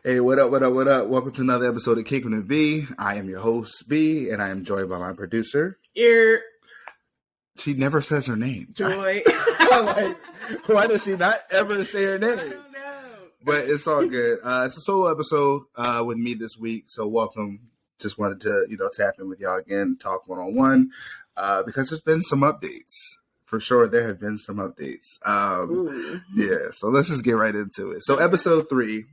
Hey, what up, what up, what up? Welcome to another episode of Kickin with B. I am your host, B, and I am joined by my producer. She never says her name. Joy. Like, why does she not ever say her name? I don't know. But it's all good. It's a solo episode with me this week, so welcome. Just wanted to, tap in with y'all again, talk one-on-one, because there's been some updates. For sure, there have been some updates. Yeah, so let's just get right into it. So episode 3,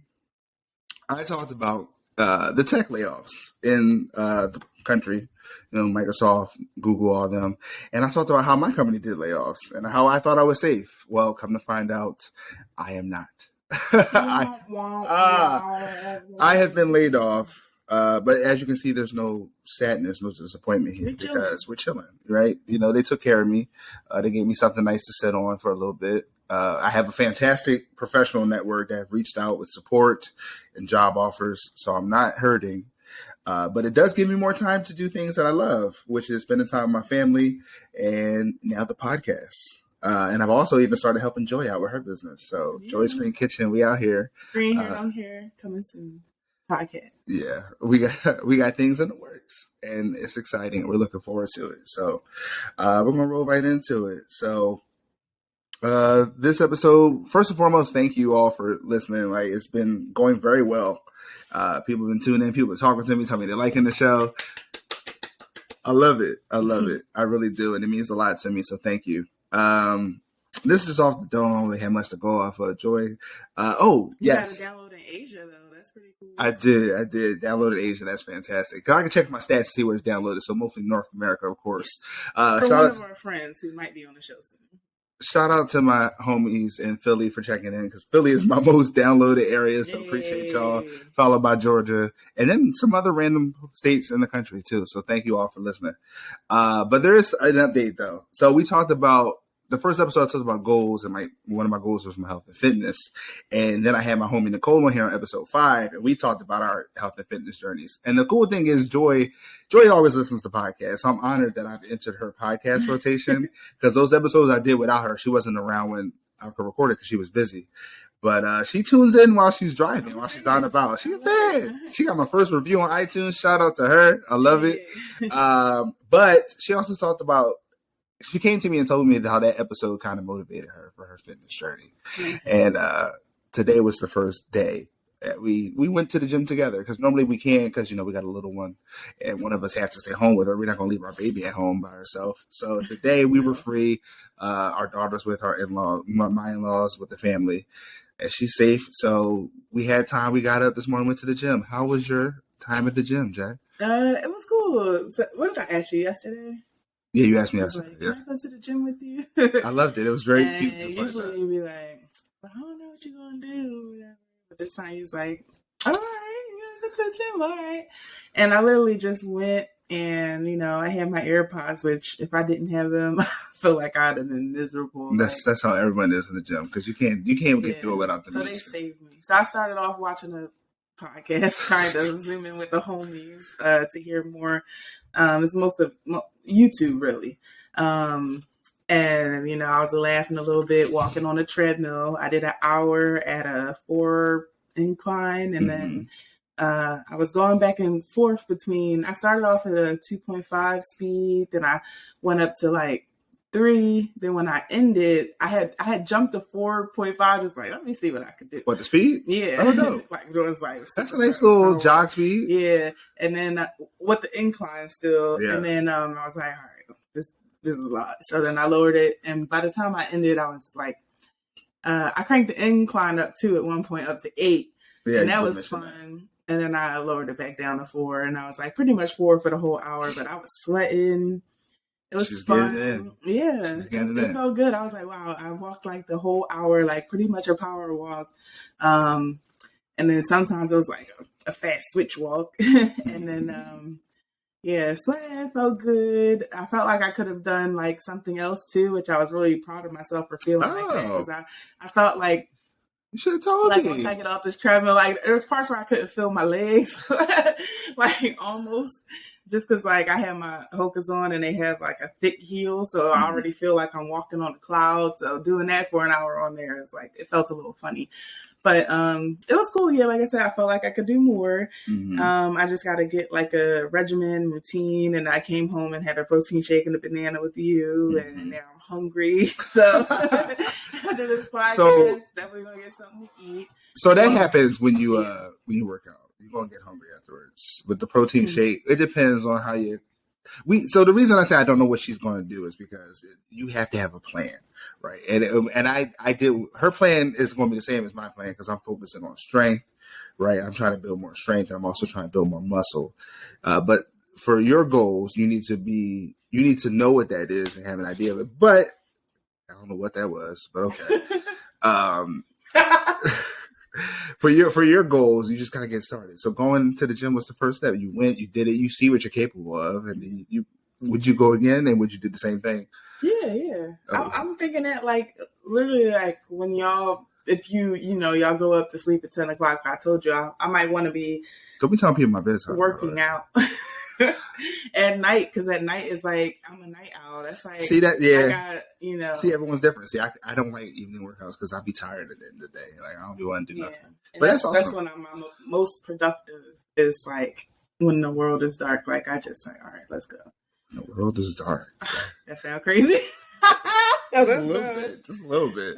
I talked about the tech layoffs in the country, Microsoft, Google, all them. And I talked about how my company did layoffs and how I thought I was safe. Well, come to find out, I am not. I have been laid off. But as you can see, there's no sadness, no disappointment here because we're chilling, right? They took care of me. They gave me something nice to sit on for a little bit. I have a fantastic professional network that have reached out with support and job offers, so I'm not hurting. But it does give me more time to do things that I love, which is spending time with my family and now the podcast. And I've also even started helping Joy out with her business. So Joy's Green Kitchen, we out here. Green here, I'm here, coming soon. Podcast. Yeah, we got things in the works, and it's exciting. We're looking forward to it. So we're gonna roll right into it. So this episode, first and foremost, thank you all for listening. Like, it's been going very well. People have been tuning in. People are talking to me, telling me they're liking the show. I love it. I really do, and it means a lot to me. So thank you. This is off the dome. I don't really have much to go off of. Joy. Yes. You gotta download in Asia though. That's pretty cool. I did. Downloaded Asia. That's fantastic. I can check my stats to see where it's downloaded. So mostly North America, of course. For one of our friends who might be on the show soon. Shout out to my homies in Philly for checking in, because Philly is my most downloaded area. So appreciate y'all. Followed by Georgia and then some other random states in the country too. So thank you all for listening. But there is an update though. So we talked about the first episode. I talked about goals, and one of my goals was my health and fitness. And then I had my homie Nicole on here on episode 5, and we talked about our health and fitness journeys. And the cool thing is Joy always listens to podcasts. So I'm honored that I've entered her podcast rotation, because those episodes I did without her, she wasn't around when I could record it because she was busy. But she tunes in while she's driving, while she's on about. She's a fan. She got my first review on iTunes. Shout out to her. I love it. But she also talked about, she came to me and told me how that episode kind of motivated her for her fitness journey. And today was the first day that we went to the gym together, because normally we can't, because, we got a little one and one of us has to stay home with her. We're not going to leave our baby at home by herself. So today we were free. Our daughter's with our in-law, my in-laws with the family, and she's safe. So we had time. We got up this morning, went to the gym. How was your time at the gym, Jack? It was cool. So, what did I ask you yesterday? Yeah, you asked me yesterday. Can I go to the gym with you? I loved it. It was very cute. Just usually you'd be like, I don't know what you're going to do. But this time he was like, all right, you go to the gym, all right. And I literally just went, and, I had my AirPods, which if I didn't have them, I feel like I'd have been miserable. That's how everyone is in the gym, because you can't get through it without the music. So they saved me. So I started off watching a podcast, kind of zooming with the homies to hear more. It's most of YouTube, really. And, I was laughing a little bit, walking on a treadmill. I did an hour at a 4 incline, and then I was going back and forth between, I started off at a 2.5 speed, then I went up to like 3. Then when I ended, I had jumped to 4.5. Just like, let me see what I could do. What, the speed? Yeah. Oh no. Like, it was like, that's a nice little jog speed. Yeah. And then with the incline still. Yeah. And then I was like, all right, this is a lot. So then I lowered it. And by the time I ended, I was like, I cranked the incline up too at one point, up to 8. Yeah, and that was fun. That. And then I lowered it back down to 4. And I was like pretty much 4 for the whole hour, but I was sweating. It was fun. Yeah. It felt good. I was like, wow, I walked like the whole hour, like pretty much a power walk. And then sometimes it was like a fast switch walk. And then, sweating, it felt good. I felt like I could have done like something else too, which I was really proud of myself for feeling like that. Because I felt like, you should have told me. Once I get off this treadmill, like there was parts where I couldn't feel my legs, like almost. Just because, like, I have my Hokas on and they have, like, a thick heel, so I already feel like I'm walking on the clouds. So doing that for an hour on there is, like, it felt a little funny. But it was cool. Yeah, like I said, I felt like I could do more. I just got to get like a regimen routine, and I came home and had a protein shake and a banana with you, and now I'm hungry. So after this podcast, definitely gonna get something to eat. So that happens when you work out. You're gonna get hungry afterwards. With the protein shake, it depends on how you. So the reason I say I don't know what she's going to do is because you have to have a plan, right? And I did. Her plan is going to be the same as my plan because I'm focusing on strength, right? I'm trying to build more strength, and I'm also trying to build more muscle. But for your goals, you need to know what that is and have an idea of it. But I don't know what that was, but okay. For your goals, you just gotta get started. So going to the gym was the first step. You went, you did it, you see what you're capable of, and then would you go again, and would you do the same thing? Yeah. I'm thinking that like literally like when y'all, if y'all go up to sleep at 10 o'clock, I told you I might want to be. Don't be telling people my bedtime. Working out. At night, because at night is like I'm a night owl. That's like see that See, everyone's different. See, I don't like evening workouts because I'll be tired at the end of the day. Like I don't want to do nothing. But that's when I'm most productive. Is like when the world is dark. Like I just say, all right, let's go. The world is dark. That sound crazy. Just a little bit.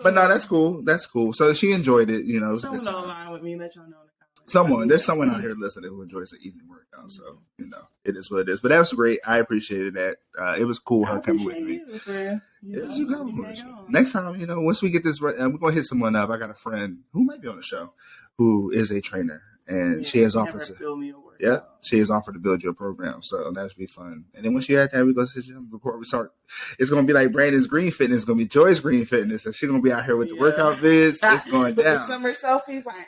But no, that's cool. That's cool. So she enjoyed it. Someone don't align with me. Let y'all know. There's someone out here listening who enjoys the evening workout, so it is what it is. But that was great. I appreciated that. It was cool her coming with me. Next time, once we get this, we're gonna hit someone up. I got a friend who might be on the show who is a trainer, and she has offered to. She has offered to build your program, so that should be fun. And then once you have that, we go to the gym before we start. It's gonna be like Brandon's Green Fitness. It's gonna be Joy's Green Fitness, and she's gonna be out here with the workout vids. It's going down. The summer selfies, like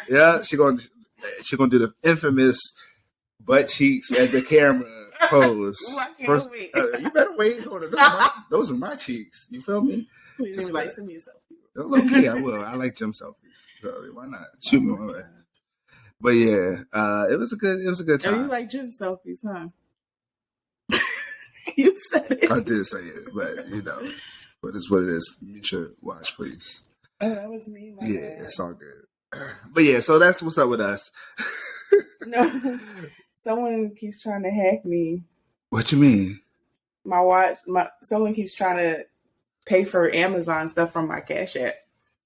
yeah, she's gonna do the infamous butt cheeks at the camera pose. First, wait. You better wait. Hold on, those are my cheeks. You feel me? Please send me a selfie. Okay, I will. I like gym selfies. So why not? Shoot me one way. But yeah, it was a good time. Oh, you like gym selfies, huh? You said it. I did say it, but but it's what it is. You should watch, please. Oh, that was me. My bad. It's all good. But yeah, so that's what's up with us. No, someone keeps trying to hack me. What you mean? My watch. Someone keeps trying to pay for Amazon stuff from my Cash App.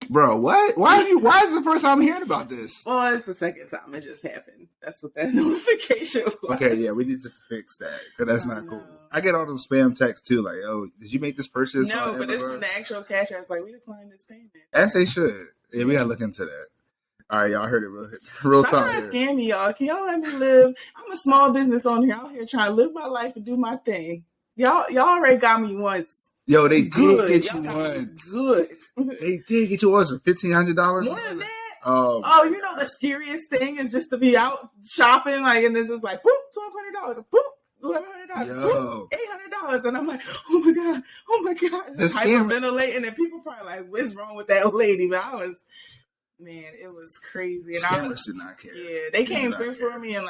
Bro, what? Why is it the first time I'm hearing about this? Well, it's the second time it just happened. That's what that notification was. Okay, yeah, we need to fix that because that's not cool. I get all those spam texts too, like, "Oh, did you make this purchase?" No, but it's from the actual Cash App. It's like, we declined this payment. As they should. Yeah, we gotta look into that. All right, y'all heard it real time. I'm not scamming y'all. Can y'all let me live? I'm a small business owner out here trying to live my life and do my thing. Y'all already got me once. Yo, they did get you one. Good. They did get you once for $1,500. More than that. The scariest thing is just to be out shopping, like, and it's just like, boop, $1,200, boop, $1,100, boop, $800, and I'm like, oh my god, just hyperventilating, and people probably like, what's wrong with that old lady? But it was crazy. And scammers did not care. Yeah, they came through for me and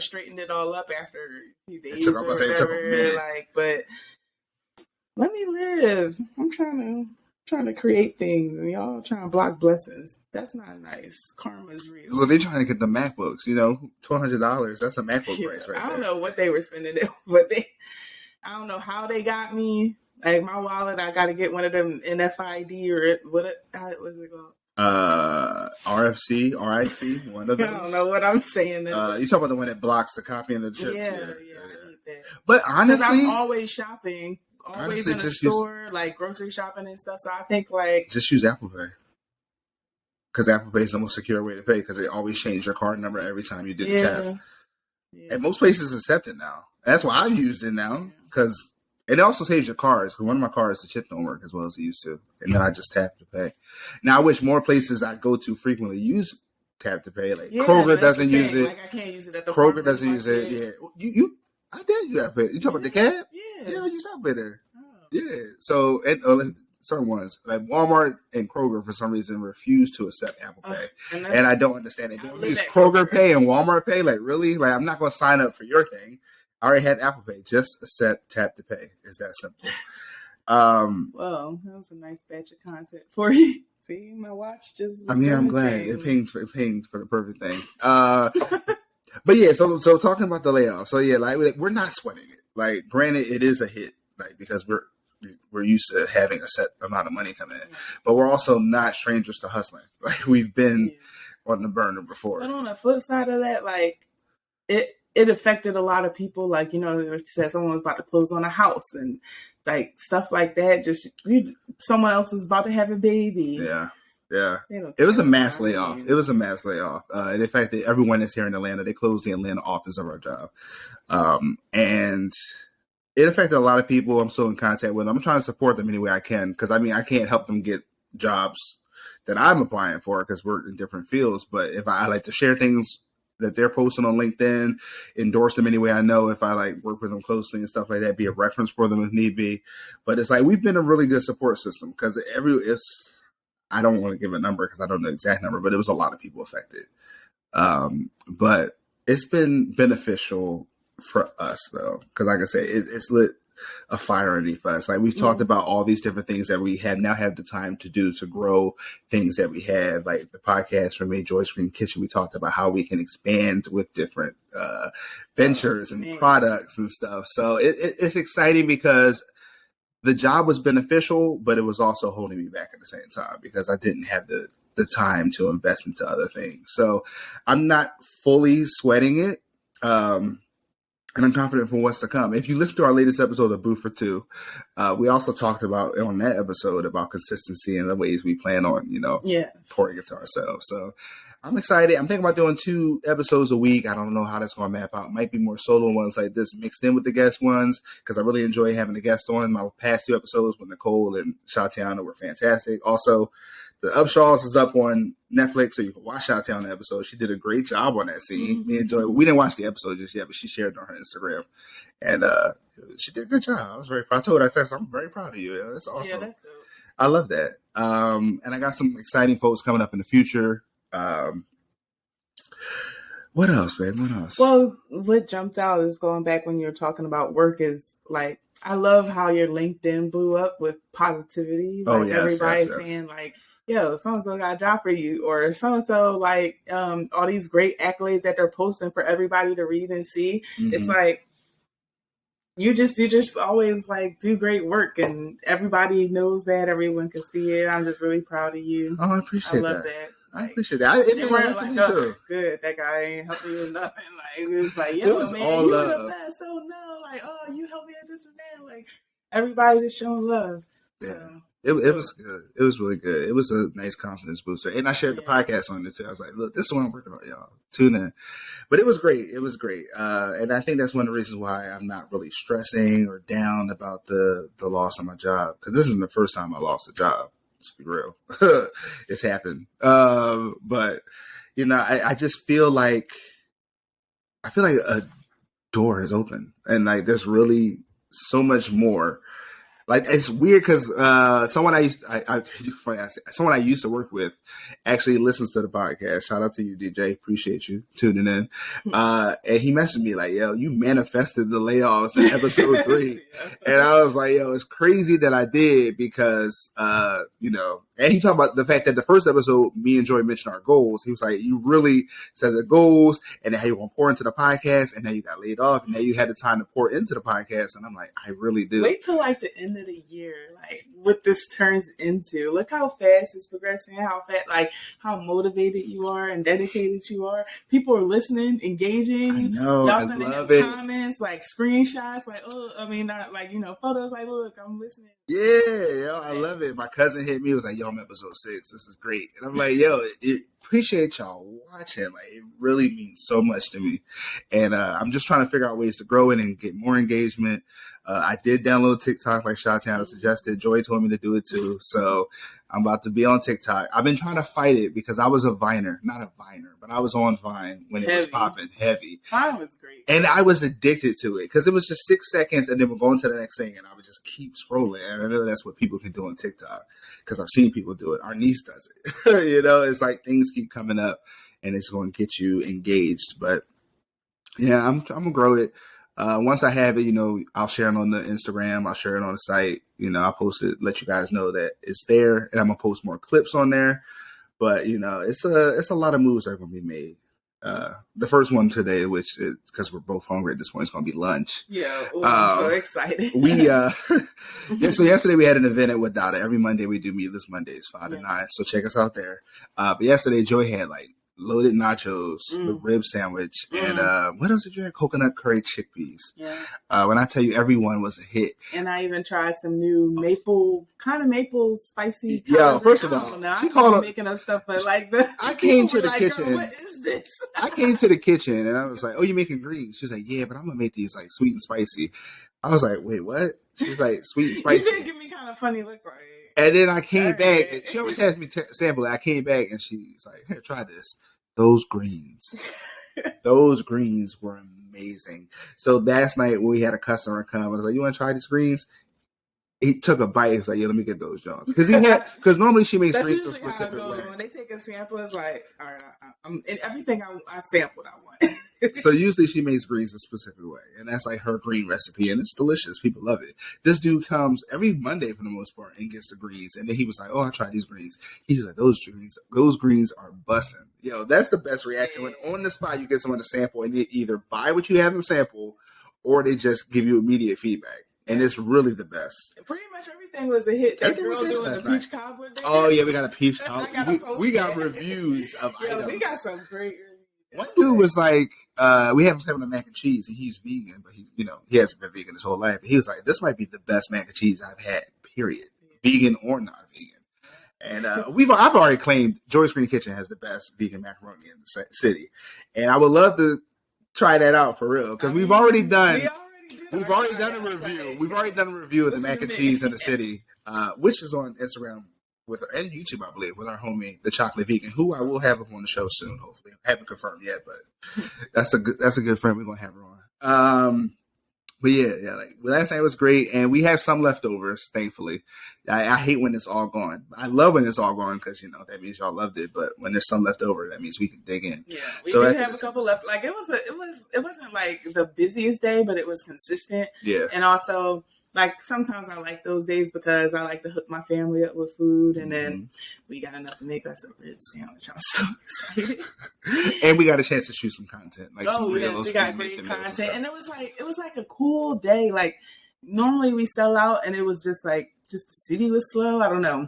straightened it all up after a few days. It took a minute. But let me live. I'm trying to create things, and y'all trying to block blessings. That's not nice. Karma's real. Well, they're trying to get the MacBooks. $1,200. That's a MacBook price, right? I don't know what they were spending it, but I don't know how they got me. Like my wallet, I got to get one of them NFID or what was it called? RFC, RIC, one of those. I don't know what I'm saying. You talking about the one that blocks the copying of the chips? Yeah. I need that. But honestly, I'm always shopping. Always in the store, like grocery shopping and stuff. So I think just use Apple Pay, because Apple Pay is the most secure way to pay because they always change your card number every time you do the tap. Yeah. And most places accept it now. And that's why I've used it now because it also saves your cards. Because one of my cards, the chip don't work as well as it used to, and then I just tap to pay. Now I wish more places I go to frequently use tap to pay. Like Kroger doesn't use it. Like I can't use it at the Kroger doesn't use it. Yeah, you. I did use Apple Pay. You talking about the cab? Yeah, I use Apple Pay there. Oh. Yeah. So, certain ones, like Walmart and Kroger, for some reason, refuse to accept Apple Pay. And I don't understand it. They don't use Kroger Pay and Walmart Pay. Like, really? Like, I'm not going to sign up for your thing. I already had Apple Pay. Just accept tap to pay. It's that simple. Well, that was a nice batch of content for you. See, my watch just. I'm glad it pinged for the perfect thing. But yeah, so talking about the layoff. So yeah, like we're not sweating it. Like, granted, it is a hit, like, because we're used to having a set amount of money come in, but we're also not strangers to hustling. Like, we've been on the burner before. But on the flip side of that, like, it affected a lot of people. Like, like you said, someone was about to close on a house and like stuff like that. Just someone else was about to have a baby. Yeah. It was a mass layoff. It was a mass layoff. And in fact, everyone that's here in Atlanta, they closed the Atlanta office of our job. And it affected a lot of people. I'm still in contact with them. I'm trying to support them any way I can, because I can't help them get jobs that I'm applying for because we're in different fields. But if I like to share things that they're posting on LinkedIn, endorse them any way I know, if I like work with them closely and stuff like that, be a reference for them if need be. But it's like, we've been a really good support system, because I don't want to give a number because I don't know the exact number, but it was a lot of people affected. But it's been beneficial for us, though, because like I said, it's lit a fire underneath us. Like, we've talked about all these different things that we have the time to do to grow things that we have, like the podcast from Joy Screen Kitchen. We talked about how we can expand with different ventures and products and stuff. So it's exciting because the job was beneficial, but it was also holding me back at the same time because I didn't have the time to invest into other things. So I'm not fully sweating it. And I'm confident for what's to come. If you listen to our latest episode of Boo for Two, we also talked about on that episode about consistency and the ways we plan on, pouring it to ourselves. So I'm excited. I'm thinking about doing 2 episodes a week. I don't know how that's going to map out. Might be more solo ones like this mixed in with the guest ones, because I really enjoy having the guest on. My past 2 episodes with Nicole and Shatiana were fantastic. Also, The Upshaws is up on Netflix, so you can watch Shatiana episode. She did a great job on that scene. We enjoyed it. We didn't watch the episode just yet, but she shared it on her Instagram. And she did a good job. I was very proud. I told her, I'm very proud of you. That's awesome. Yeah, that's dope. I love that. And I got some exciting folks coming up in the future. What else, babe? What else? Well, what jumped out is going back when you were talking about work is like, I love how your LinkedIn blew up with positivity. Like, everybody saying like, yo, so-and-so got a job for you, or so-and-so, like, all these great accolades that they're posting for everybody to read and see. Mm-hmm. It's like, you just always like do great work, and everybody knows that, everyone can see it. I'm just really proud of you. Oh, I appreciate that. I love that. I appreciate that. It weren't like, oh, good, that guy ain't helping you with nothing. Like, it was like, yo, man, you were the best. Oh no, like, oh, you helped me at this and that. Like, everybody just showing love. Yeah. So, it was good. It was really good. It was a nice confidence booster. And I shared the podcast on it too. I was like, look, this is what I'm working on, y'all. Tune in. But it was great. It was great. And I think that's one of the reasons why I'm not really stressing or down about the loss of my job. Because this isn't the first time I lost a job. Let's be real. It's happened. But, I just feel like a door is open. And like, there's really so much more. Like, it's weird because someone I used to work with actually listens to the podcast. Shout out to you, DJ. Appreciate you tuning in. And he messaged me like, yo, you manifested the layoffs in episode 3. And I was like, yo, it's crazy that I did because, and he talked about the fact that the first episode, me and Joy mentioned our goals. He was like, you really said the goals and then how you want to pour into the podcast, and now you got laid off, and now you had the time to pour into the podcast. And I'm like, I really do. Wait till like the end of the year, like what this turns into. Look how fast it's progressing, how motivated you are and dedicated you are. People are listening, engaging. I know. Y'all sending comments, like screenshots, like, not like, photos, like, look, I'm listening. Yeah, I love it. My cousin hit me, was like, yo, I'm episode 6. This is great. And I'm like, yo, appreciate y'all watching. Like, it really means so much to me. And I'm just trying to figure out ways to grow it and get more engagement. I did download TikTok like Shatiana suggested. Joy told me to do it too. So I'm about to be on TikTok. I've been trying to fight it because I was not a Viner, but I was on Vine when it was popping heavy. Vine was great. And I was addicted to it because it was just 6 seconds and then we're going to the next thing and I would just keep scrolling. And I know that's what people can do on TikTok because I've seen people do it. Our niece does it. It's like things keep coming up and it's going to get you engaged. But yeah, I'm going to grow it. Once I have it, I'll share it on the Instagram. I'll share it on the site. I'll post it, let you guys know that it's there, and I'm gonna post more clips on there. But it's a lot of moves that are gonna be made. The first one today, which is because we're both hungry at this point, is gonna be lunch. Yeah, I'm so excited. So yesterday we had an event at Wadada. Every Monday we do Meatless Mondays, 5 to 9. So check us out there. But yesterday Joy had loaded nachos, the rib sandwich, and what else did you have? Coconut curry chickpeas. Yeah. When I tell you everyone was a hit. And I even tried some new maple spicy. Yeah, first of all, she called making up stuff, but I came to the kitchen. What is this? I came to the kitchen and I was like, "Oh, you making greens?" She's like, "Yeah, but I'm gonna make these sweet and spicy." I was like, "Wait, what?" She's like, "Sweet and spicy." You did give me kind of funny look, right? And then I came back, and she always has me sample it. I came back, and she's like, "Here, try this." Those greens were amazing. So last night when we had a customer come, I was like, "You want to try these greens?" He took a bite. He was like, "Yeah, let me get those, Jones." Because normally she makes greens a specific way. When they take a sample, it's like, all right, I'm in everything I sampled, I want. So usually she makes greens a specific way, and that's her green recipe, and it's delicious. People love it. This dude comes every Monday for the most part and gets the greens, and then he was like, "Oh, I tried these greens." He was like, "Those greens are busting." That's the best reaction when on the spot you get someone to sample, and they either buy what you have them sample, or they just give you immediate feedback. And it's really the best. Pretty much everything was a hit. That girl doing the peach cobbler dance. Oh yeah, we got a peach cobbler. we got reviews of items. We got some great reviews. One dude was like, we have him having a mac and cheese, and he's vegan, but he hasn't been vegan his whole life. But he was like, "This might be the best mac and cheese I've had, period, vegan or not vegan." And I've already claimed Joy's Green Kitchen has the best vegan macaroni in the city, and I would love to try that out for real because we've already done a review. We've already done a review of the mac and cheese in the city, which is on Instagram and YouTube, I believe, with our homie, the Chocolate Vegan, who I will have him on the show soon. Hopefully, I haven't confirmed yet, but that's a good friend. We're gonna have her on. But last night was great, and we have some leftovers. Thankfully, I hate when it's all gone. I love when it's all gone because that means y'all loved it. But when there's some left over, that means we can dig in. Yeah, we did have a couple left. It wasn't like the busiest day, but it was consistent. Yeah, and also. Sometimes I like those days because I like to hook my family up with food, and then we got enough to make us a rib sandwich. I'm so excited, and we got a chance to shoot some content. We got great content, and it was like a cool day. Normally we sell out, and it was just the city was slow. I don't know.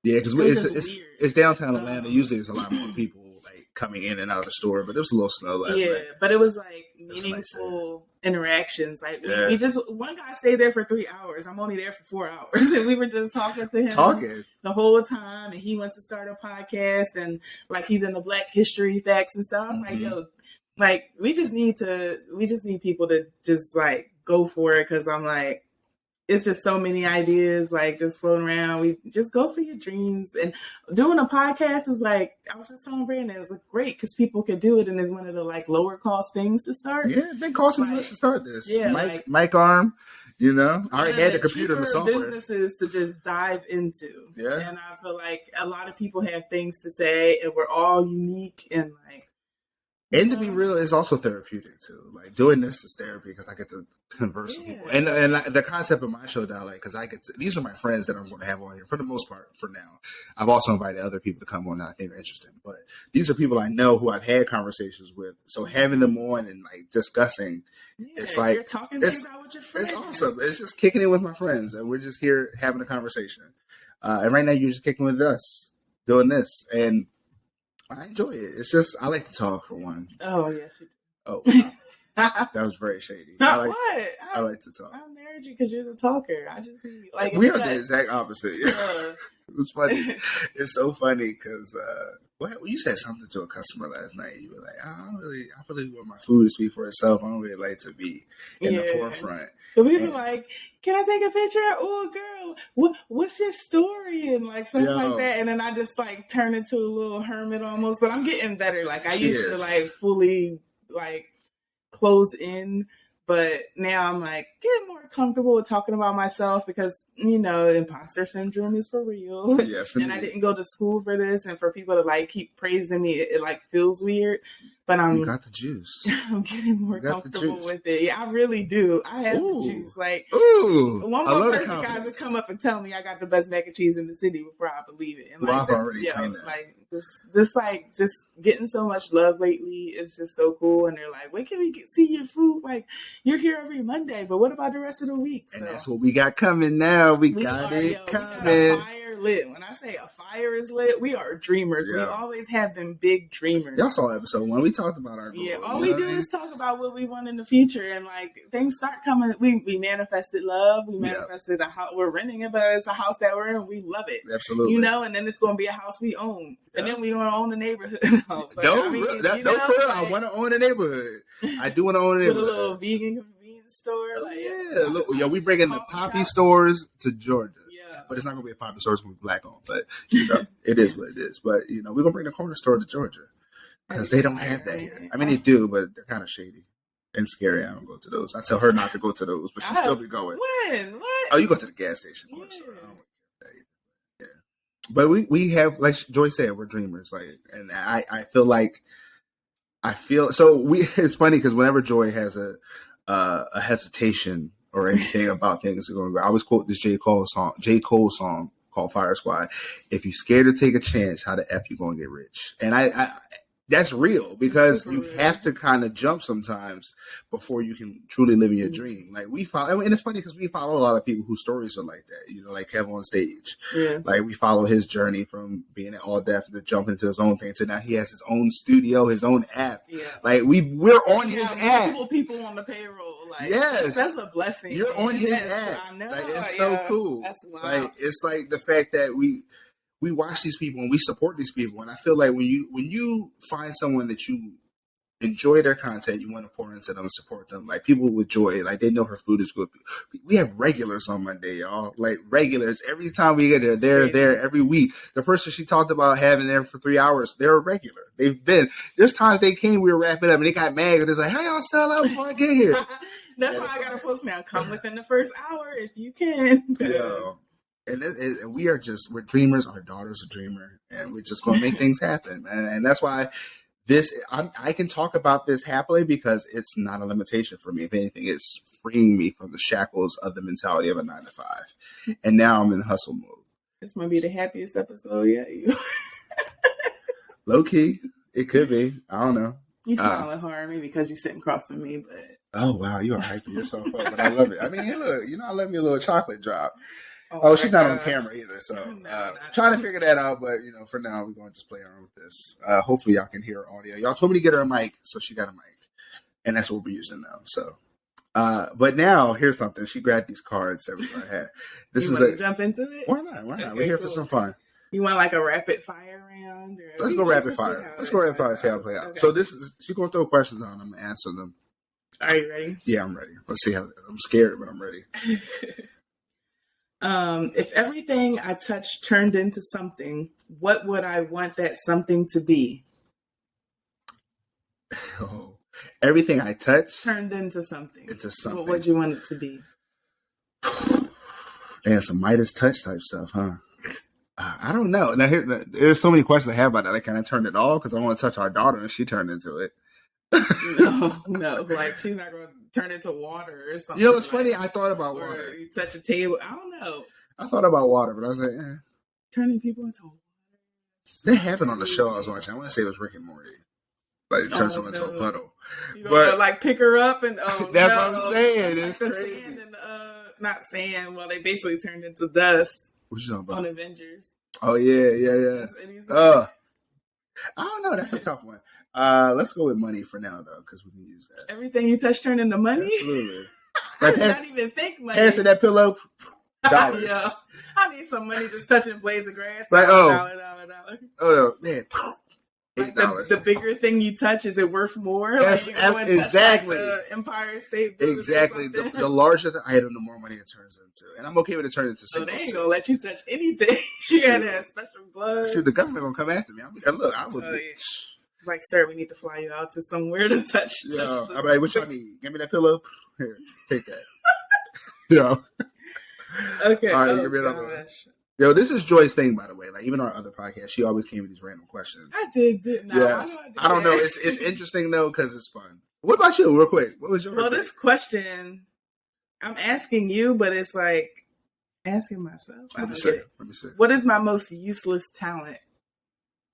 Yeah, because it's downtown Atlanta. Usually, there's a lot more people coming in and out of the store, but there was a little snow last night. Yeah, but it was meaningful interactions. We just one guy stayed there for 3 hours. I'm only there for 4 hours, and we were just talking to him the whole time. And he wants to start a podcast, and he's in the Black History Facts and stuff. I was we just need people to just go for it because I'm it's just so many ideas just floating around. We just go for your dreams. And doing a podcast is I was just telling Brandon, it's great because people can do it, and it's one of the lower cost things to start. Yeah, it didn't cost me much to start this. Yeah, mic arm, I already had the computer and the software. Businesses to just dive into. Yeah, and I feel a lot of people have things to say, and we're all unique and And to be real, it's also therapeutic too. Doing this is therapy because I get to converse with people. And the concept of my show that because these are my friends that I'm going to have on here for the most part for now. I've also invited other people to come on that I think are interesting. But these are people I know who I've had conversations with. So having them on and discussing, it's you're talking things out with your friends. It's awesome. It's just kicking it with my friends, and we're just here having a conversation. And right now you're just kicking with us, doing this, and I enjoy it. It's just I like to talk for one. Oh yes, you do. Oh, wow. That was very shady. I like to talk. I married you because you're the talker. I just we are the exact opposite. Yeah. It's funny. It's so funny because you said something to a customer last night. You were like, I really want my food to speak for itself. I don't really like to be in the forefront. So we were like, can I take a picture? Oh, girl, what's your story? And something like that. And then I just turn into a little hermit almost. But I'm getting better. I used to fully close in. But now I'm getting more comfortable with talking about myself because, imposter syndrome is for real. Yes, and I didn't go to school for this. And for people to keep praising me, it feels weird. But you got the juice. I'm getting more comfortable with it. Yeah, I really do. I have the juice. Like, one more person got to come up and tell me I got the best mac and cheese in the city before I believe it. And I've already claimed that. Like, just getting so much love lately is just so cool. And they're like, when can we see your food? Like, you're here every Monday, but what about the rest of the week? And that's what we got coming now. We got it coming. We got a fire lit. When I say a fire is lit, we are dreamers. Yeah. We always have been big dreamers. Y'all saw episode 1. We talked about our goals. Yeah, all we do is talk about what we want in the future, and like things start coming. We manifested love. We manifested a house. We're renting it, but it's a house that we're in. We love it. Absolutely. You know, and then it's going to be a house we own, and then we're going to own the neighborhood. For real. I want to own a neighborhood. I do want to own a neighborhood. With a little vegan convenience store. Like, we bringing the Poppy stores to Georgia. But it's not going to be a Poppy store. It's going to be black owned. But, you know, it is what it is. But, you know, we're going to bring the corner store to Georgia. Because they don't have that here. I mean, they do, but they're kind of shady and scary. I don't go to those. I tell her not to go to those, but she still be going. When? What? Oh, you go to the gas station. Yeah. Yeah. But we have, like Joy said, we're dreamers. Like, and I feel like, it's funny because whenever Joy has a hesitation or anything about things going on, I always quote this J. Cole song called Fire Squad. If you're scared to take a chance, how the F you gonna get rich? And I that's real because you have to kind of jump sometimes before you can truly live in your dream. Like we follow, and it's funny because we follow a lot of people whose stories are like that, you know, like Kevin on stage. Yeah. Like we follow his journey from being at All Deaf to jumping into his own thing to now he has his own studio, his own app. Yeah. Like we're on his app. Multiple people on the payroll. Like, yes. That's a blessing. You're on his app. I know. Like, it's so cool. That's wild. Like it's like the fact that we watch these people and we support these people. And I feel like when you find someone that you enjoy their content, you want to pour into them and support them. Like people with Joy, like they know her food is good. We have regulars on Monday, y'all. Like regulars. Every time we get there, they're there every week. The person she talked about having there for 3 hours, they're a regular. They've been. There's times they came, we were wrapping up and they got mad because they're like, how y'all sell out before I get here? That's why I got to post now. Come within the first hour if you can. Yeah. And we're dreamers. Our daughter's a dreamer, and we're just going to make things happen. And that's why I can talk about this happily because it's not a limitation for me. If anything, it's freeing me from the shackles of the mentality of a 9-to-5. And now I'm in hustle mode. This might be the happiest episode yet. Low key, it could be. I don't know. You smiling hard, maybe because you're sitting across from me, but. Oh wow, you are hyping yourself up, but I love it. I mean, look, I love me a little chocolate drop. Oh, she's not on camera either, so trying to figure that out. But for now, we're going to just play around with this. Hopefully, y'all can hear her audio. Y'all told me to get her a mic, so she got a mic, and that's what we're using now. So, but now here's something. She grabbed these cards that we had. You want to jump into it? Why not? Okay, we're here for some fun. You want like a rapid fire round? Let's go rapid fire. Let's go rapid fire. See how it play out. Okay. So she's going to throw questions on. I'm going to answer them. Are you ready? Yeah, I'm ready. Let's see how. I'm scared, but I'm ready. If everything I touched turned into something, what would I want that something to be? Oh, everything I touched turned into something. What would you want it to be? Man, some Midas touch type stuff, huh? I don't know. Now there's so many questions I have about that. I kind of turned it off because I want to touch our daughter, and she turned into it. No, like she's not going to turn into water or something. You know, it's funny. I thought about water. You touch a table. I don't know. I thought about water, but I was like, turning people into water. That happened on the show I was watching. I want to say it was Rick and Morty. Like it turns someone into a puddle. You don't like pick her up and that's what I'm saying. It's crazy. Sand and, not sand. Well, they basically turned into dust. What you talking about? On Avengers. Oh yeah. I don't know. That's a tough one. Let's go with money for now, though, because we can use that. Everything you touch turned into money? Absolutely. I did not even think money. Passing that pillow, dollars. Yeah. I need some money just touching blades of grass. Like, dollar. Oh, man. Like the bigger thing you touch, is it worth more? Yes, like exactly. The Empire State Building. Exactly. The larger the item, the more money it turns into. And I'm okay with it turning into so they ain't going to let you touch anything. You got to have special gloves. Shoot, the government going to come after me. I would be. Yeah. Like, sir, we need to fly you out to somewhere to touch. I'm like, what y'all need? Give me that pillow. Here, take that. Yeah. Okay. All right, give me another one. Yo, this is Joy's thing, by the way. Like, even our other podcast, she always came with these random questions. I did. No, yes. I don't know. It's interesting, though, because it's fun. What about you, real quick? What was your this question, I'm asking you, but it's like asking myself. Let me see. What is my most useless talent?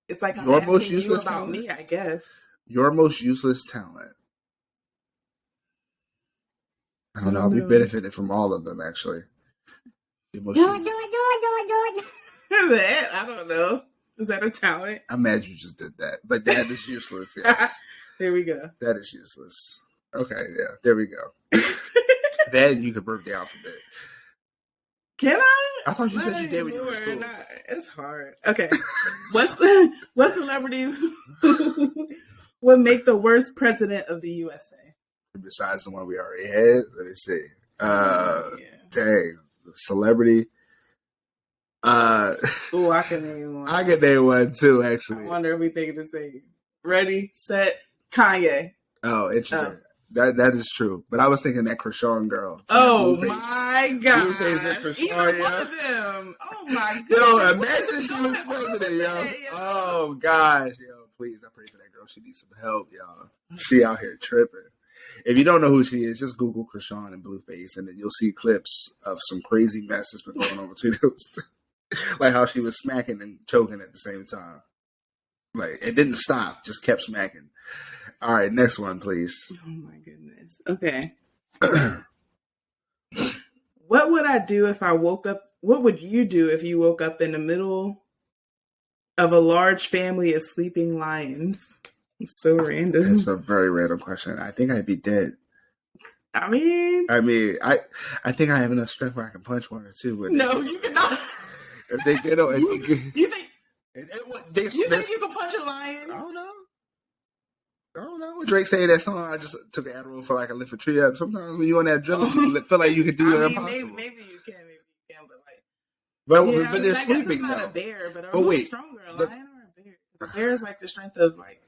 It's like I'm asking you about me, I guess. Your most useless talent. I don't know. I'll be benefited from all of them, actually. Do it. I don't know. Is that a talent? I'm mad you just did that. But that is useless, yes. There we go. That is useless. Okay, yeah. There we go. Then you could burp the alphabet. Can I? I thought you said you did when you were in school. It's hard. Okay. What celebrity would make the worst president of the USA? Besides the one we already had? Let me see. Dang. Celebrity. Oh, I can name one. I can name one too, actually. I wonder if we think the same. Ready, set, Kanye. Oh, interesting. That is true. But I was thinking that Krishan girl. Oh my God. Krishan, one of them. Oh my God. Yo, imagine she was president, yo. Oh gosh, yo. Please, I pray for that girl. She needs some help, y'all. She out here tripping. If you don't know who she is, just Google Krishan and Blueface, and then you'll see clips of some crazy mess that's been going on between those two. Like how she was smacking and choking at the same time. Like, it didn't stop, just kept smacking. All right, next one, please. Oh, my goodness. Okay. What would I do if I woke up? What would you do if you woke up in the middle of a large family of sleeping lions? It's so random. It's a very random question. I think I'd be dead. I mean, I think I have enough strength where I can punch one or two. But no, you cannot. If they get on, you think you think you can punch a lion? I don't know. Drake saying that song, I just took an Adderall for like a lift a tree up. Sometimes when you on that adrenaline, you feel like you can do that impossible. Maybe you can, but like, but they're sleeping though. Not a bear, but who's stronger, a lion or a bear? A bear is like the strength of like.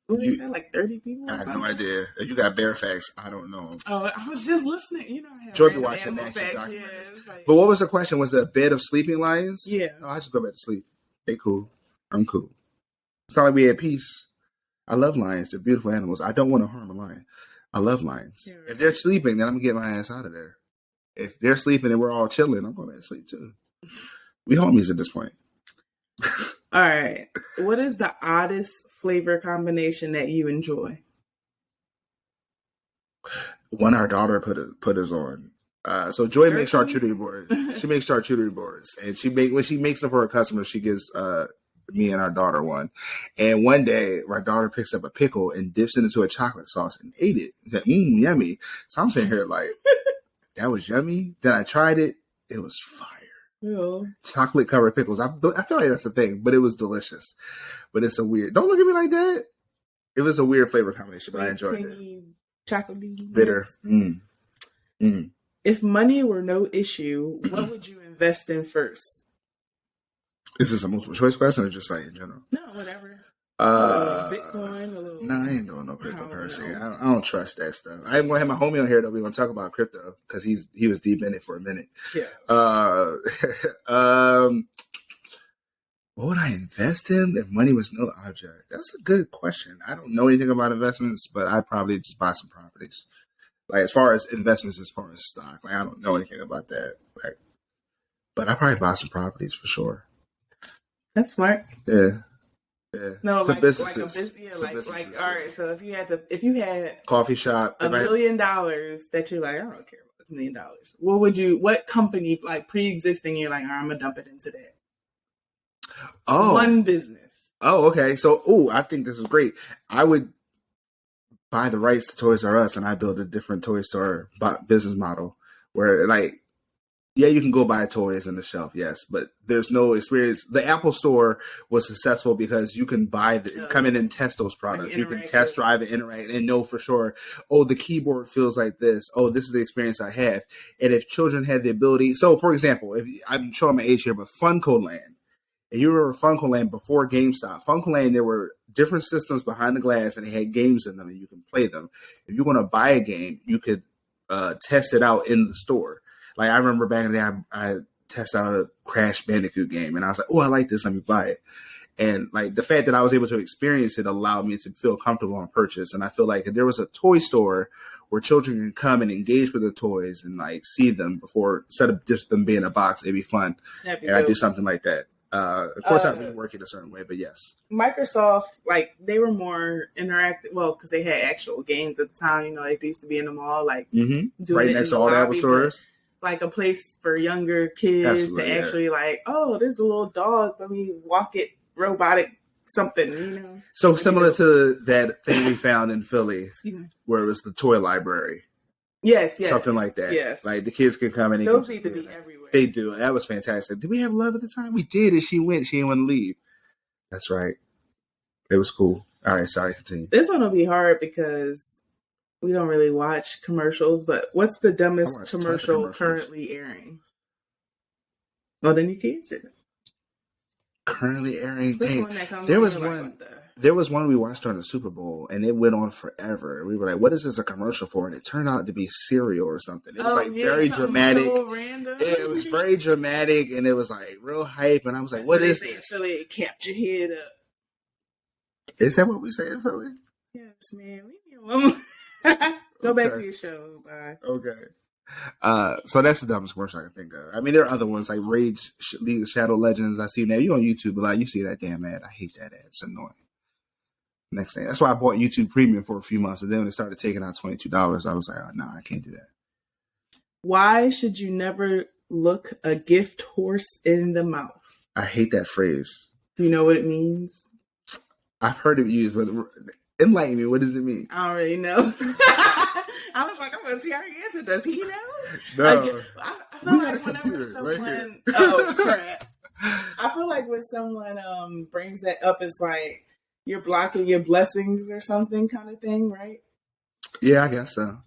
What did you say? Like 30 people? I have no idea. If you got bear facts, I don't know. Oh, I was just listening. You know, I have Jordan watching that documentary. Like, but what was the question? Was it a bed of sleeping lions? Yeah. No, I just go back to sleep. They cool. I'm cool. It's not like we had peace. I love lions. They're beautiful animals. I don't want to harm a lion. I love lions. Yeah, right. If they're sleeping, then I'm going to get my ass out of there. If they're sleeping and we're all chilling, I'm going back to sleep too. We homies at this point. All right. What is the oddest flavor combination that you enjoy? One our daughter put us on. So Joy makes charcuterie boards. She makes charcuterie boards, and when she makes them for her customers, she gives me and our daughter one. And one day, our daughter picks up a pickle and dips it into a chocolate sauce and ate it. Like, yummy. So I'm sitting here like, that was yummy. Then I tried it. It was fire. Yeah. Chocolate covered pickles. I feel like that's a thing, but it was delicious. But it's a weird. Don't look at me like that. It was a weird flavor combination, but I enjoyed it. Chocolatey, bitter. If money were no issue, what would you invest in first? Is this a multiple choice question or just like in general? No, whatever. Bitcoin. No, I ain't doing no cryptocurrency. I don't trust that stuff. I ain't gonna have my homie on here that we're gonna talk about crypto because he was deep in it for a minute. Yeah. What would I invest in if money was no object? That's a good question. I don't know anything about investments, but I'd probably just buy some properties. Like as far as investments, as far as stock, like I don't know anything about that. Like, but I probably buy some properties for sure. That's smart. Yeah. No, some like businesses. Like a business. Like all right. So if you had coffee shop, $1 million that you're like, I don't care about this $1 million. What company like pre-existing? You're like, I'm gonna dump it into that. Oh, one business. Oh, okay. So, I think this is great. I would buy the rights to Toys R Us and I build a different toy store business model where like, yeah, you can go buy toys on the shelf, yes, but there's no experience. The Apple Store was successful because you can come in and test those products. You can test drive and interact and know for sure, the keyboard feels like this. This is the experience I have. And if children had the ability, so for example, I'm showing my age here, but Funko Land. And you remember Funko Land before GameStop. Funko Land, there were different systems behind the glass and they had games in them and you can play them. If you're going to buy a game, you could test it out in the store. Like I remember back in the day, I test out a Crash Bandicoot game, and I was like, oh, I like this, let me buy it. And like the fact that I was able to experience it allowed me to feel comfortable on purchase. And I feel like if there was a toy store where children can come and engage with the toys and like see them before, instead of just them being in a box, it'd be fun. And I do something like that. Of course, I didn't work it a certain way, but yes. Microsoft, like, they were more interactive. Well, because they had actual games at the time. You know, like, they used to be in the mall, like, doing right next to all the Apple stores. Like a place for younger kids to actually, like, oh, there's a little dog. Let me walk it, robotic something, you know. So similar to that thing we found in Philly, where it was the toy library. Yes. Something like that. Yes. Like the kids can come in. Those need to be everywhere. They do. That was fantastic. Did we have love at the time? We did. And she went. She didn't want to leave. That's right. It was cool. All right. Sorry. Continue. This one will be hard because we don't really watch commercials. But what's the dumbest commercial currently airing? Well, then you can answer it. Currently airing. There was one we watched during the Super Bowl, and it went on forever. We were like, "What is this a commercial for?" And it turned out to be cereal or something. It was very dramatic. So random. It was very dramatic, and it was like real hype. And I was like, "What is this?" So they kept your head up. Is that what we say in Philly? Yes, man. Leave me alone. Go back to your show. Bye. Okay. So that's the dumbest commercial I can think of. I mean, there are other ones like Rage, League of Shadow Legends. I see now. You on YouTube a lot. You see that damn ad. I hate that ad. It's annoying. Next thing. That's why I bought YouTube Premium for a few months. And then when they started taking out $22, I was like, oh, no, I can't do that. Why should you never look a gift horse in the mouth? I hate that phrase. Do you know what it means? I've heard it used, but enlighten me. What does it mean? I don't really know. I was like, I'm going to see how he answered. Does he know? No. I feel like whenever someone... Right oh, crap. I feel like when someone brings that up, it's like, you're blocking your blessings or something kind of thing, right? Yeah, I guess so.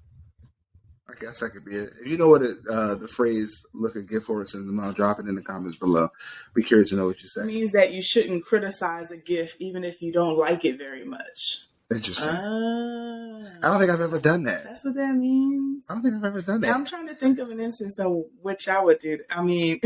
I guess that could be it. If you know what the phrase "look a gift horse in the mouth," drop it in the comments below. Be curious to know what you say. It means that you shouldn't criticize a gift even if you don't like it very much. Interesting. I don't think I've ever done that. That's what that means? I don't think I've ever done that. I'm trying to think of an instance of which I would do. I mean...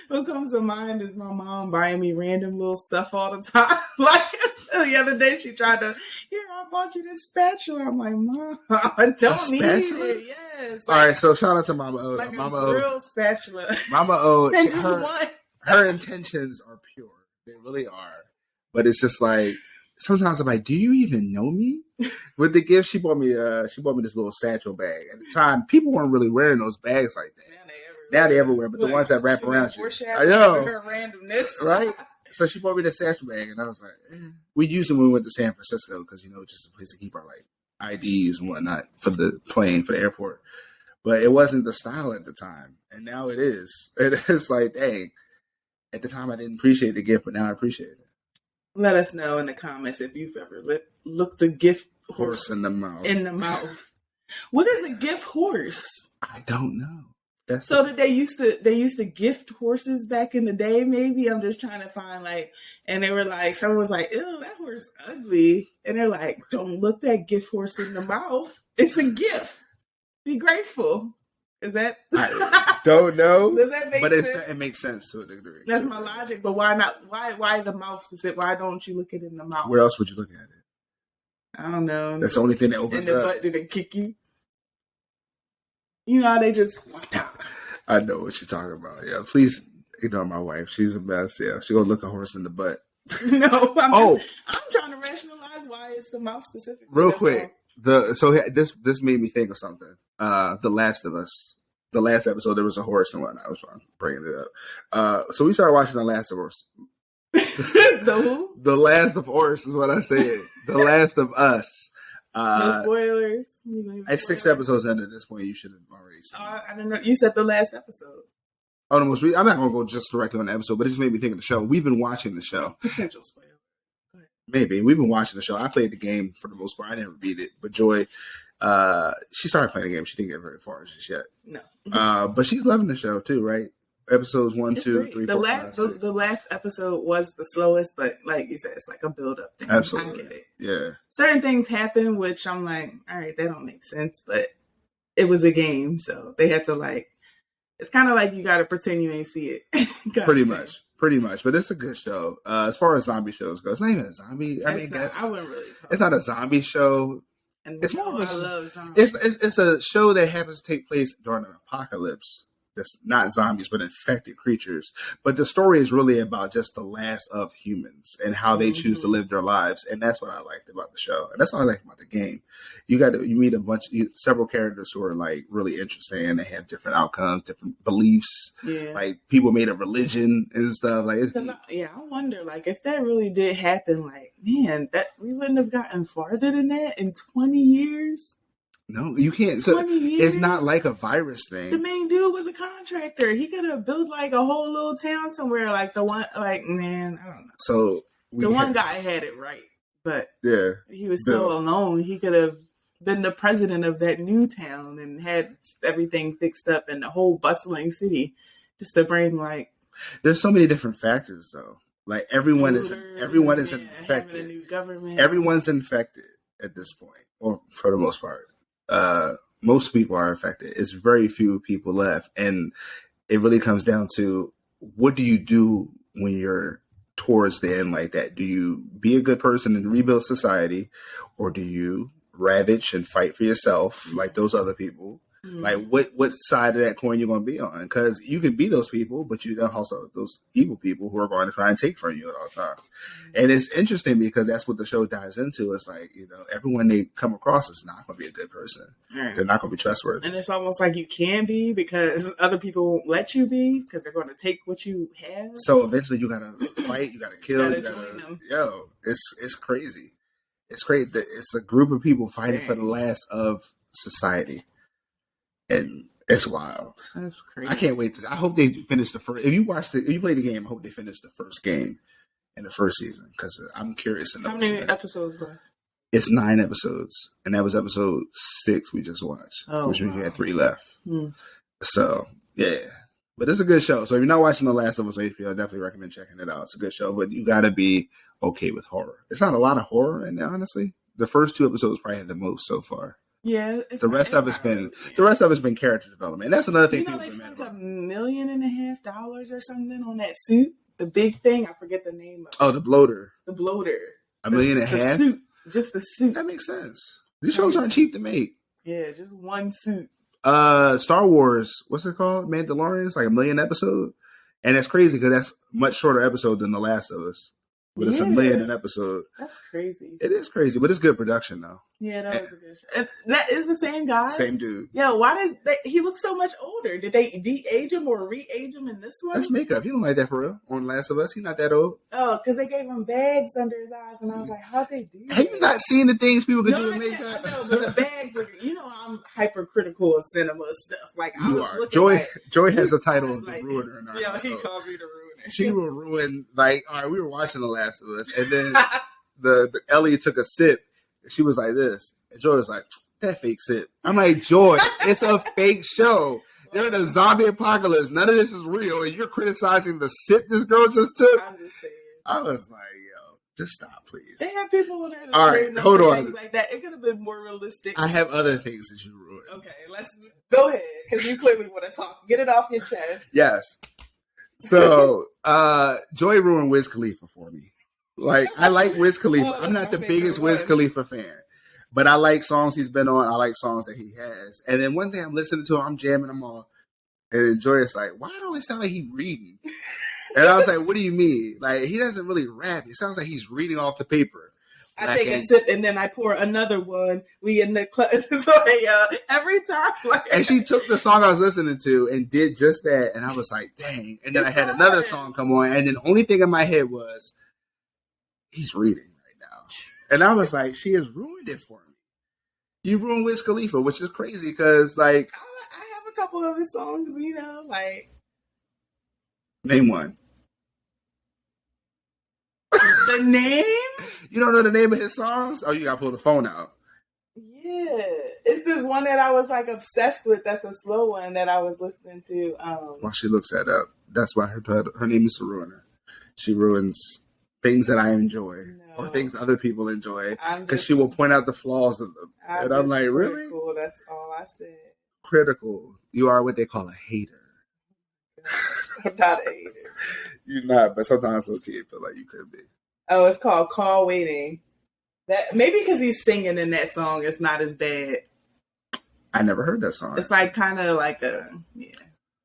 What comes to mind is my mom buying me random little stuff all the time. Like the other day, she tried to, here, I bought you this spatula. I'm like, Mom, I don't need it. Yes. All right, so shout out to Mama O. Like Mama a real spatula. Mama O, her intentions are pure. They really are. But it's just like, sometimes I'm like, do you even know me? With the gift, she bought me this little satchel bag. At the time, people weren't really wearing those bags like that. Now they're everywhere, but the ones that wrap around you. I know. Her randomness. Right? So she bought me the satchel bag, and I was like, we used them when we went to San Francisco because, just a place to keep our like IDs and whatnot for the plane, for the airport. But it wasn't the style at the time, and now it is. It is like, dang. At the time, I didn't appreciate the gift, but now I appreciate it. Let us know in the comments if you've ever looked a gift horse in the mouth. What is a gift horse? I don't know. Did they used to gift horses back in the day? Maybe I'm just trying to find and they were like, someone was like, ew, that horse ugly, and they're like, don't look that gift horse in the mouth. It's a gift. Be grateful. Is that? I don't know. Does that make sense? But it makes sense to a degree. That's my logic. But why not? Why the mouth specific? Why don't you look it in the mouth? Where else would you look at it? I don't know. That's the only thing that opens in the butt. Did it kick you? You know how they just... I know what you're talking about. Yeah, please ignore my wife. She's a mess. Yeah, she's going to look a horse in the butt. No, I'm trying to rationalize why it's the mouth specific. Real quick. This made me think of something. The Last of Us. The last episode, there was a horse and whatnot. I was bringing it up. So we started watching The Last of Us. The who? The Last of Us is what I said. The Last of Us. No spoilers. At 6 episodes into this point, you should have already seen. I don't know. You said the last episode. Oh, I'm not going to go just directly on the episode, but it just made me think of the show. We've been watching the show. Potential spoiler. Go ahead. Maybe. We've been watching the show. I played the game for the most part. I never beat it. But Joy, she started playing the game. She didn't get very far just yet. No. But she's loving the show too, right? Episodes 1, 2, 3, 4, 5, 6. The last episode was the slowest, but like you said, it's like a build-up thing. Absolutely. I get it. Yeah. Certain things happen, which I'm like, all right, that don't make sense, but it was a game, so they had to it's kind of like you got to pretend you ain't see it. Pretty much. But it's a good show. As far as zombie shows go, it's not even a zombie. I wouldn't really. It's not a zombie show. And it's more of a. I love zombies. It's a show that happens to take place during an apocalypse. That's not zombies, but infected creatures. But the story is really about just the last of humans and how they choose to live their lives. And that's what I liked about the show. And that's what I liked about the game. You meet several characters who are like really interesting, and they have different outcomes, different beliefs. Yeah. Like people made a religion and stuff. Like, I wonder, like, if that really did happen, like, man, that we wouldn't have gotten farther than that in 20 years. No, you can't. So it's not like a virus thing. The main dude was a contractor. He could have built like a whole little town somewhere. Like the one, like, man, I don't know. So one guy had it right, but he was still alone. He could have been the president of that new town and had everything fixed up in the whole bustling city, just to bring like. There's so many different factors though. Like everyone is infected. A new government. Everyone's infected at this point, or for the most part. Most people are affected. It's very few people left. And it really comes down to, what do you do when you're towards the end like that? Do you be a good person and rebuild society, or do you ravage and fight for yourself like those other people? Like what side of that coin you're going to be on? Because you can be those people, but you also those evil people who are going to try and take from you at all times. And it's interesting because that's what the show dives into. It's like, everyone they come across is not going to be a good person. Right. They're not going to be trustworthy. And it's almost like you can be because other people won't let you be because they're going to take what you have. So eventually you got to fight, you got to kill, it's crazy. It's great that it's a group of people fighting for the last of society. And it's wild. That's crazy. I can't wait. I hope they finish the first. If you play the game, I hope they finish the first game in the first season because I'm curious. How many episodes left? It's 9 episodes, and that was episode 6 we just watched, which means we had 3 left. So yeah, but it's a good show. So if you're not watching The Last of Us on HBO, I definitely recommend checking it out. It's a good show, but you got to be okay with horror. It's not a lot of horror in there, honestly. The first 2 episodes probably had the most so far. Yeah, the rest of it's been character development, and that's another thing. They spent $1.5 million or something on that suit. The big thing, I forget the name of it. Oh, the bloater. The bloater. $1.5 million. The suit, just the suit. That makes sense. These shows aren't cheap to make. Yeah, just one suit. Star Wars, what's it called? Mandalorian. It's like 1 million episode, and that's crazy because that's a much shorter episode than The Last of Us. But it's $1 million an episode. That's crazy. It is crazy, but it's good production though. Yeah, that was a good show. And that is the same guy? Same dude. Yeah, why he looks so much older? Did they de-age him or re-age him in this one? That's makeup. He don't like that for real. On Last of Us, he's not that old. Oh, because they gave him bags under his eyes, and I was like, how'd they do that? Have you not seen the things people can do with makeup? I know, but the bags are, I'm hypercritical of cinema stuff. Like, Joy has the title of the ruiner in our house. He calls me the ruiner. She will ruin, like, all right, we were watching The Last of Us, and then the Ellie took a sip, and she was like this, and Joy was like, that fake sip. I'm like, Joy, it's a fake show. They're in a zombie apocalypse. None of this is real, and you're criticizing the sip this girl just took? I'm just saying. I was like, yo, just stop, please. They have people in there that all right, hold on. Things like that. It could have been more realistic. I have other things that you ruined. Okay, let's go ahead, because you clearly want to talk. Get it off your chest. Yes. So, Joy ruined Wiz Khalifa for me. Like, I like Wiz Khalifa. I'm not the biggest Wiz Khalifa fan, but I like songs he's been on. I like songs that he has. And then one day I'm listening to him, I'm jamming them all, and then Joy is like, why don't it sound like he's reading? And I was like, what do you mean? Like, he doesn't really rap. It sounds like he's reading off the paper. I take a sip and then I pour another one. We in the club. So every time. And she took the song I was listening to and did just that. And I was like, dang. And then I had another song come on. And then the only thing in my head was, he's reading right now. And I was like, she has ruined it for me. You ruined Wiz Khalifa, which is crazy because, like. I have a couple of his songs, like. Name one. The name? You don't know the name of his songs? Oh, you gotta pull the phone out. Yeah. It's this one that I was like obsessed with. That's a slow one that I was listening to. While she looks that up. That's why her name is the ruiner. She ruins things that I enjoy or things other people enjoy because she will point out the flaws of them. And I'm like, really? Cool. That's all I said. Critical. You are what they call a hater. I'm not a hater. You're not, but sometimes okay, feel like you could be. Oh, it's called Call Waiting. That maybe because he's singing in that song, it's not as bad. I never heard that song. It's like kind of like it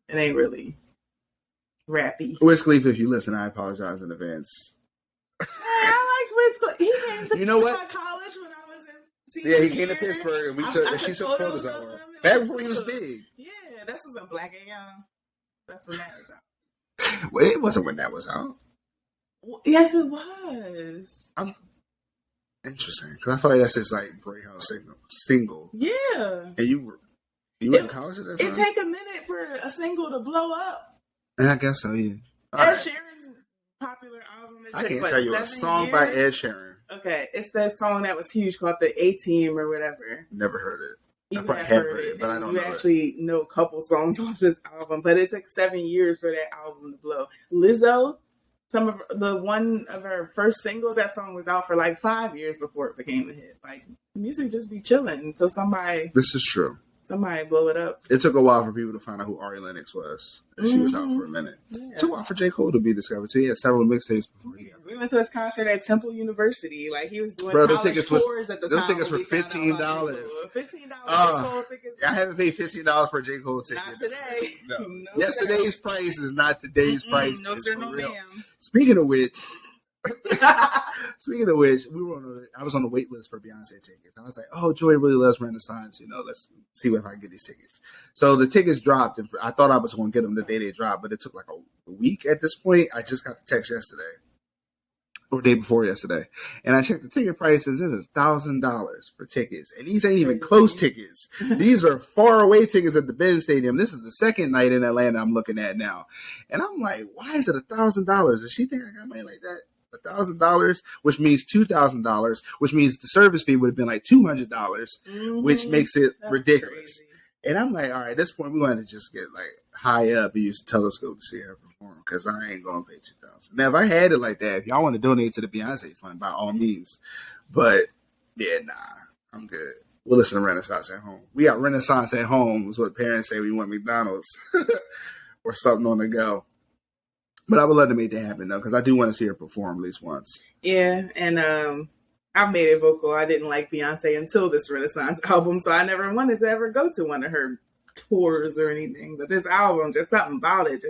ain't really rappy. Wiz Khalifa, if you listen, I apologize in advance. I like Wiz Khalifa. He came to, you know what? my college when I was in senior year. He came to Pittsburgh, and she took photos of him. Back before he was big. Yeah, this was in Black and Young. That's when that was out. Well, it wasn't when that was out. Yes, it was. Interesting, because I feel like that's his like breakout single. Yeah. And you were in college at that time? It take a minute for a single to blow up. And I guess so, yeah. Ed Sheeran's popular album. I can't tell you a song by Ed Sheeran. Okay, it's that song that was huge called the A-Team or whatever. Never heard it. You I probably have heard it, but I don't know. You actually know a couple songs off this album, but it took 7 years for that album to blow. Lizzo, one of her first singles, that song was out for like 5 years before it became a hit. Like, music just be chilling until somebody. This is true. Somebody blow it up. It took a while for people to find out who Ari Lennox was. And she was out for a minute. Yeah. It took a while for J. Cole to be discovered too. He had several mixtapes before he got We went to his concert at Temple University. Like, he was doing college tours at the time. Those tickets were $15. $15 J. Cole tickets. I haven't paid $15 for a J. Cole ticket. Not today. No. Yesterday's price is not today's price. No sir, no ma'am. Speaking of which, I was on the wait list for Beyonce tickets. I was like, oh, Joy really loves Renaissance. Let's see if I can get these tickets. So the tickets dropped, and I thought I was going to get them the day they dropped, but it took like a week at this point. I just got the text yesterday, or day before yesterday, and I checked the ticket prices. It is $1,000 for tickets, and these ain't even close tickets. These are far away tickets at the Ben Stadium. This is the second night in Atlanta I'm looking at now, and I'm like, why is it $1,000? Does she think I got money like that? $1,000, which means $2,000, which means the service fee would have been like $200, which makes it ridiculous. Crazy. And I'm like, all right, at this point, we're going to just get like high up and use the telescope to see her perform, because I ain't going to pay $2,000. Now, if I had it like that, if y'all want to donate to the Beyonce fund, by all means. But yeah, nah, I'm good. We'll listen to Renaissance at home. We got Renaissance at home is what parents say we want McDonald's or something on the go. But I would love to make that happen, though, because I do want to see her perform at least once. Yeah, and I made it vocal. I didn't like Beyonce until this Renaissance album, so I never wanted to ever go to one of her tours or anything. But this album, just something about it,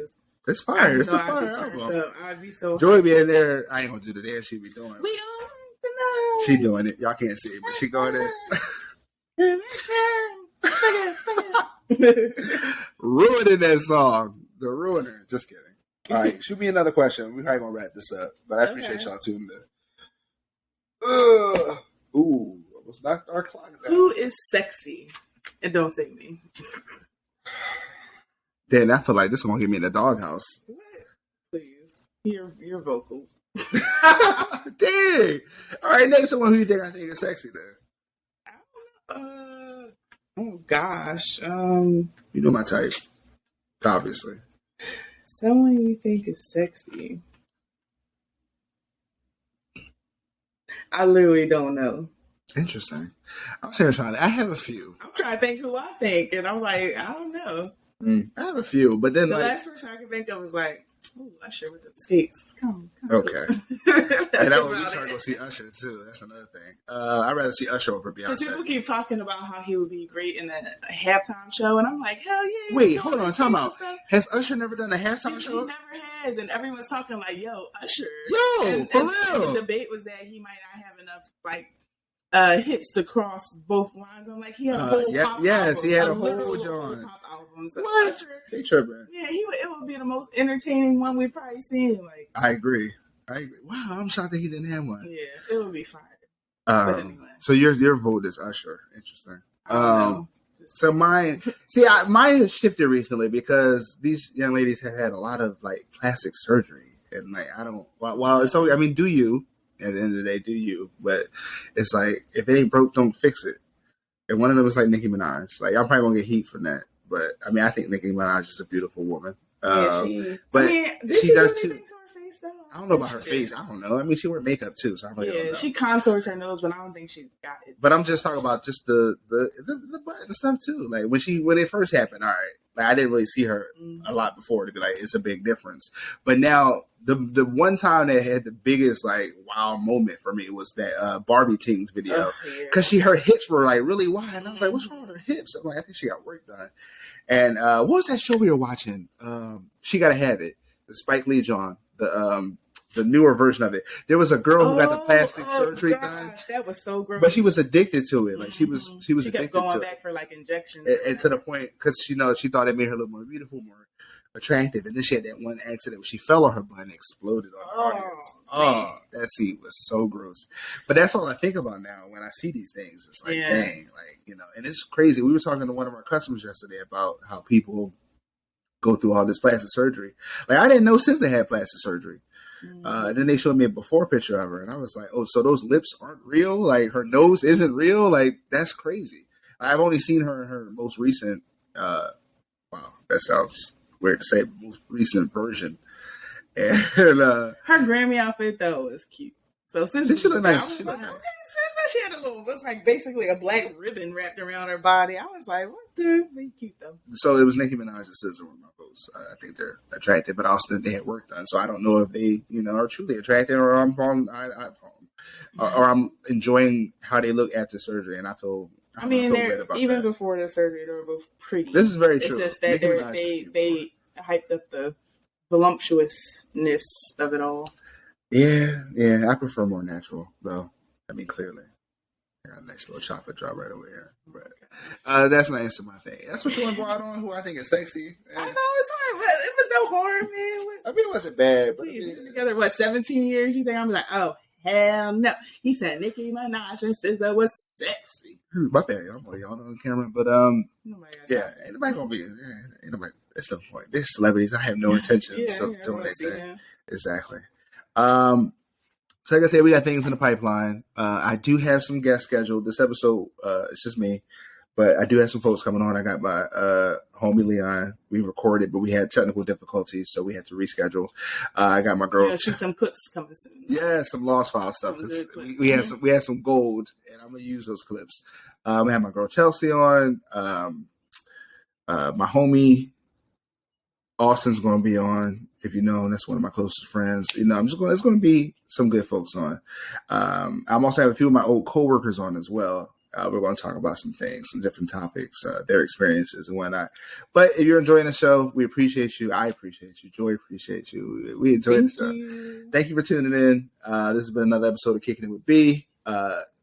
it's fire. It's a fire album. I'd be so Joy be in there. I ain't gonna do the dance she be doing. We on the night. She doing it. Y'all can't see it, but she going it. Ruining that song. The Ruiner. Just kidding. All right, shoot me another question. We're probably gonna wrap this up, but I appreciate y'all tuning in. Ooh, let's knock our clock down. Who is sexy? And don't say me. Then I feel like this is gonna get me in the doghouse. What? Please, your vocals. Dang. All right, name someone who you think is sexy then. I don't know. Oh gosh. You know my type, obviously. Someone you think is sexy. I literally don't know. Interesting. I'm sitting trying to. I have a few. I'm trying to think who I think, and I'm like, I don't know. I have a few, but then the last person I can think of was like, ooh, Usher with the skates. Come okay. And that would be trying to go see Usher too. That's another thing. I'd rather see Usher over Beyonce. Because people keep talking about how he would be great in a halftime show, and I'm like, hell yeah. Wait, hold on, time out. Has Usher never done a halftime show? He never has, and everyone's talking like, yo, Usher. Yo, for real. The debate was that he might not have enough hits to cross both lines. I'm like, he had a whole pop album. He had a whole John. Pop album. So what? Usher, they tripping. Yeah, it would be the most entertaining one we've probably seen. Like, I agree. Wow, I'm shocked that he didn't have one. Yeah, it would be fire. But anyway. So your vote is Usher. Interesting. So mine has shifted recently because these young ladies have had a lot of like plastic surgery, and like I don't. Well, it's only. I mean, do you? At the end of the day, do you? But it's like if it ain't broke, don't fix it. And one of them is like Nicki Minaj. Like y'all probably won't get heat from that, but I mean, I think Nicki Minaj is a beautiful woman. Yeah, but did she does do too. To her face face though? I don't know about her face. I don't know. I mean, she wear makeup too, so I really don't know. She contours her nose, but I don't think she got it. But I'm just talking about just the butt and stuff too. Like when it first happened, all right. Like I didn't really see her a lot before to be like, it's a big difference. But now the one time that had the biggest like wow moment for me was that Barbie Tings video, because her hips were like really wide, and I was like, what's wrong with her hips? I'm like, I think she got work done. And what was that show we were watching? She Gotta Have It, the Spike Lee John, the newer version of it. There was a girl who got the plastic surgery done. That was so gross. But she was addicted to it. Like she was addicted kept going back for like injections. And to the point, because she thought it made her look more beautiful, more attractive. And then she had that one accident where she fell on her butt and exploded on the audience. Oh, that scene was so gross. But that's all I think about now when I see these things. It's like, dang, like, and it's crazy. We were talking to one of our customers yesterday about how people go through all this plastic surgery. Like I didn't know SZA had plastic surgery. And then they showed me a before picture of her, and I was like, "Oh, so those lips aren't real? Like her nose isn't real? Like that's crazy." I've only seen her in her most recent. Wow, that sounds weird to say. Most recent version, and her Grammy outfit though is cute. So since she looked nice, she had a little, it was like basically a black ribbon wrapped around her body. I was like, what the? They cute though. So it was Nicki Minaj and SZA were my votes. I think they're attractive, but also that they had work done. So I don't know if they, are truly attractive, or I'm falling, or I'm enjoying how they look after surgery, and I feel. I mean, they're even before the surgery, they were both pretty. This is very true. It's just that they hyped up the voluptuousness of it all. Yeah, I prefer more natural though. I mean, clearly. I got a nice little chocolate drop right over here. But that's not answer my thing. That's what you want brought on, who I think is sexy. I know, it's fine, but it was no harm, man. I mean, it wasn't bad. But we've been together, 17 years? You think I'm like, oh, hell no. He said Nicki Minaj and SZA was sexy. My bad, y'all know on camera. But, ain't nobody gonna be, ain't nobody, that's the point. They're celebrities. I have no intentions of doing that thing. Exactly. So like I said, we got things in the pipeline. I do have some guests scheduled. This episode, it's just me, but I do have some folks coming on. I got my homie Leon. We recorded, but we had technical difficulties, so we had to reschedule. I got my girl. Yeah, see some clips coming soon. Yeah, some Lost File stuff. We had some gold, and I'm gonna use those clips. I had my girl Chelsea on. My homie Austin's going to be on. If you know, that's one of my closest friends. It's going to be some good folks on. I'm also have a few of my old coworkers on as well. We're going to talk about some things, some different topics, their experiences and whatnot. But if you're enjoying the show, we appreciate you. I appreciate you. Joy appreciates you. We enjoy the show. Thank you for tuning in. This has been another episode of Kickin' It with B.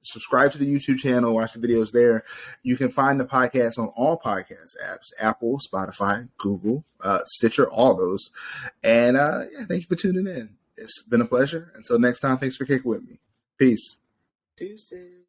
Subscribe to the YouTube channel, watch the videos there. You can find the podcast on all podcast apps, Apple, Spotify, Google, Stitcher, all those. And thank you for tuning in. It's been a pleasure. Until next time, thanks for kicking with me. Peace. Deuces.